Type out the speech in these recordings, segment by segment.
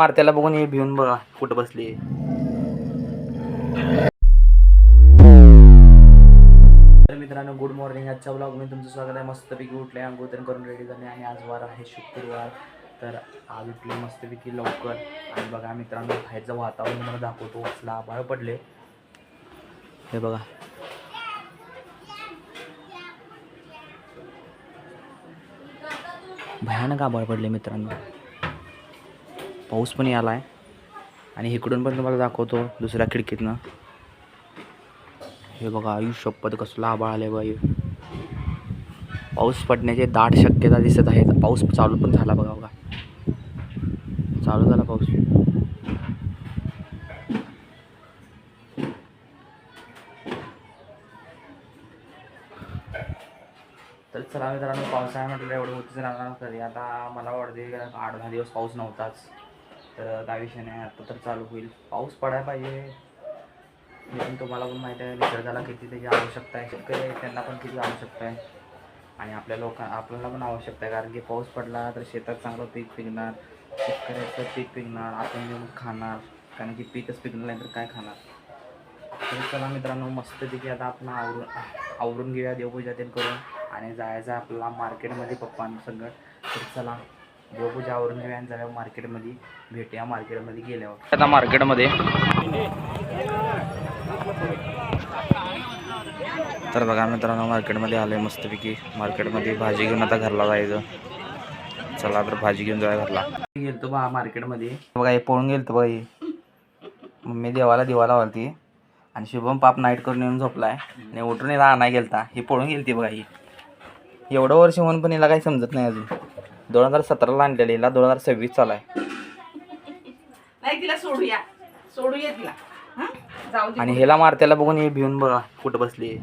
मारत्याला बघून हे भिवून बघा कुठं बसली. तर मित्रांनो गुड मॉर्निंग. आजच्या ब्लॉगमध्ये तुमचं स्वागत आहे. मस्तपैकी उठले, अंघोळ करून रेडी झाले आणि आज वार आहे शुक्रवार. तर आज उठले मस्तपैकी लवकर आणि बघा मित्रांनो बाहेरचं वातावरण मला दाखवतो. असला आभाळ पडले हे बघा. भयानक आभाळ पडले मित्रांनो. पाऊस पण याला आहे आणि इकडून पण तुम्हाला दाखवतो दुसऱ्या खिडकीतनं. हे बघा आयुष्यपद कसला आभाळ आले बाई. पाऊस पडण्याची दाट शक्यता दिसत आहे. पाऊस चालू पण झाला बघा. बघा चालू झाला पाऊस. तर चला मित्रांनो पावसाळा म्हटलं एवढं होतीच राहणार तरी आता मला वाटते 8-10 दिवस पाऊस नव्हताच. तर त्या विषय नाही आता तर चालू होईल. पाऊस पडायला पाहिजे. पण तुम्हाला पण माहिती आहे निसर्गाला किती त्याची आवश्यकता आहे. शेतकरी त्यांना पण किती आवश्यकता आहे आणि आपल्याला पण आवश्यकता आहे. कारण की पाऊस पडला तर शेतात चांगलं पीक पिकणार, शेतकऱ्याचं पीक पिकणार, आपण येऊन खाणार. कारण की पीकच पिकणार नाही तर काय खाणार. तर चला मित्रांनो मस्तपैकी आता आपण आवरून घेऊया, देवपूजा ते करून आणि जायचं आपल्याला मार्केटमध्ये पप्पांसंगत. तर चला देवपूजा आवरून घेऊया आणि जाऊया मार्केटमध्ये. भेटूया मार्केटमध्ये गेल्यावर. आता मार्केटमध्ये तर बघा मित्रांनो मार्केटमध्ये आले मस्तपैकी. मार्केटमध्ये भाजी घेऊन आता घरला जायचं. चला तर भाजी घेऊन जाऊया घरला. गेलतो बा मार्केटमध्ये बघा. हे पळून गेलतो बघा. ही मम्मी देवाला दिवा लावती आणि शुभम पाप नाईट करून येऊन झोपलाय आणि उठून हिला आणाय गेलता. ही पळून गेलती बघा. ही एवढं वर्ष होऊन पण हिला काही समजत नाही अजून. 2017ला आणलेली, हिला 2026 चालू आहे. तिला सोडूया तिला. आणि हिला मारत्याला बघून हे भिवून बघा कुठं बसली.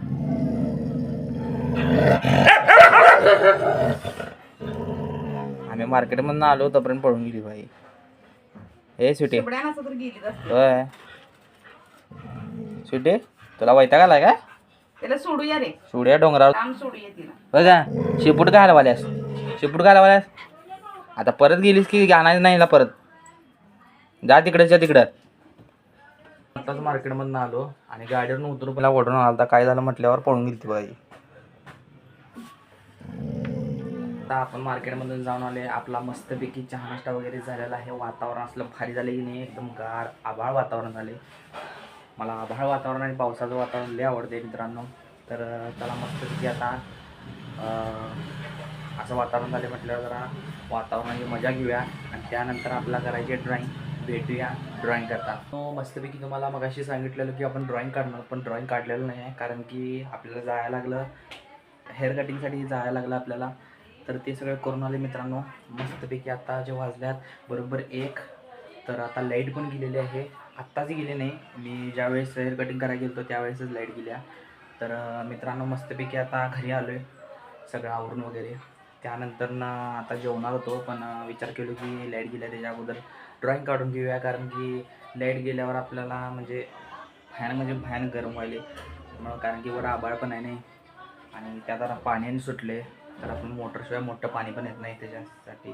आम्ही मार्केटमधून आलो तोपर्यंत पळून गेली बाई. हे स्वीटी होय स्वीटी तुला वैताग आलाय का? त्याला सोडूया रे. सोडूया डोंगरावर. सोडूया तिला. बघा शेपूट काय हलवाल्यास. शेपूट काय हलवाल्यास. आता परत गेलीस की आणायचं नाही परत. जा तिकडच्या तिकडं. आताच मार्केटमधून आलो आणि गाडीवरून उतरून पहिला ओढून आला. काय झालं म्हटल्यावर पळून गेली ती बाई. आता आपण मार्केटमधून जाऊन आले. आपला मस्तपैकी चहा नाश्ता वगैरे झालेला आहे. वातावरण असलं भारी झालं की नाही एकदम गार आभाळ वातावरण झाले. मला आभाळ वातावरण आणि पावसाचं वातावरण लय आवडते मित्रांनो. तर त्याला मस्तपैकी आता असं वातावरण झाले म्हटल्यावर जरा वातावरणाची मजा घेऊया आणि त्यानंतर आपला करायची ड्रॉईंग. भेटूया ड्रॉईंग करता. तो मस्तपैकी तुम्हाला मगाशी सांगितलेलं की आपण ड्रॉईंग काढणार पण ड्रॉईंग काढलेलं नाही आहे. कारण की आपल्याला जायला लागलं हेअर कटिंगसाठी जायला लागलं आपल्याला. तर ते सगळं करून आले मित्रांनो मस्तपैकी. आता जे वाजल्यात बरोबर 1. तर आता लाईट पण गेलेली आहे. आत्ताच गेली नाही. मी ज्यावेळेस हेअर कटिंग करायला गेलो त्यावेळेसच लाईट गेल्या. तर मित्रांनो मस्तपैकी आता घरी आलो आहे सगळं आवरून वगैरे. त्यानंतर ना आता जेवणार होतो पण विचार केलो की लाईट गेल्या त्याच्या अगोदर ड्रॉईंग काढून घेऊया. कारण की लाईट गेल्यावर आपल्याला म्हणजे भयानक गरम व्हायले मग. कारण की वर आभाळ पण आहे नाही आणि त्यात आता पाण्याने सुटले. तर आपण मोटरशिवाय मोठं पाणी पण येत नाही त्याच्यासाठी.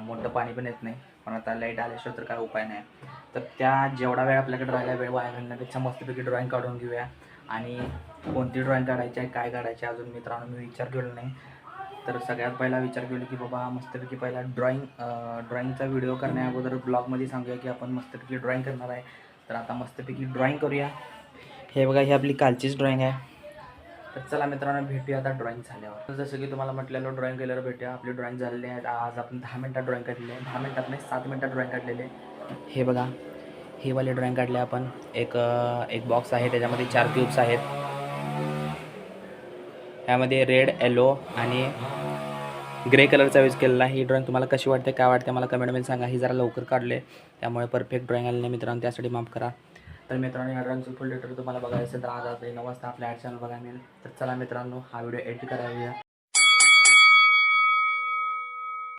मोठं पाणी पण येत नाही. पण आता लाईट आल्याशिवाय तर काय उपाय नाही. तर त्या जेवढा वेळ आपल्याकडे राहिला वेळ वाया घालण्यापेक्षा मस्तपैकी ड्रॉईंग काढून घेऊया. आणि कोणती ड्रॉईंग काढायची आहे काय काढायची अजून मित्रांनो मी विचार केला नाही. तर सगळ्यात पहिला विचार केला की बाबा मस्तपैकी पहिला ड्रॉईंगचा व्हिडिओ करण्या अगोदर ब्लॉगमध्ये सांगूया की आपण मस्तपैकी ड्रॉईंग करणार आहे. तर आता मस्तपैकी ड्रॉईंग करूया. हे बघा ही आपली कालचीच ड्रॉईंग आहे. तर चला मित्रांनो भेटूया आता ड्रॉईंग झाल्यावर. तर जसं की तुम्हाला म्हटलेलं ड्रॉईंग केल्यावर भेटूया. आपली ड्रॉईंग झालेली आहे. आज आपण 10 मिनटात ड्रॉईंग काढलेली आहे. 10 मिनटात नाही 7 मिनटात ड्रॉईंग काढलेली आहे. हे बघा हे वाले ड्रॉईंग काढले आपण. एक बॉक्स आहे त्याच्यामध्ये 4 क्यूब्स आहेत. यामध्ये रेड येलो आणि ग्रे कलरचा यूज केलेला. ही ड्रॉईंग तुम्हाला कशी वाटते काय वाटते मला कमेंटमध्ये सांगा. ही जरा लवकर काढले त्यामुळे परफेक्ट ड्रॉईंग आली नाही मित्रांनो त्यासाठी माफ करा. तर मित्रांनो ह्या ड्रॉईंगचं फुल डिटेल तुम्हाला बघायचं असेल तर आज 9 वाजता आपल्या ॲड चॅनल बघायला मिळेल. तर चला मित्रांनो हा व्हिडिओ एडिट करायला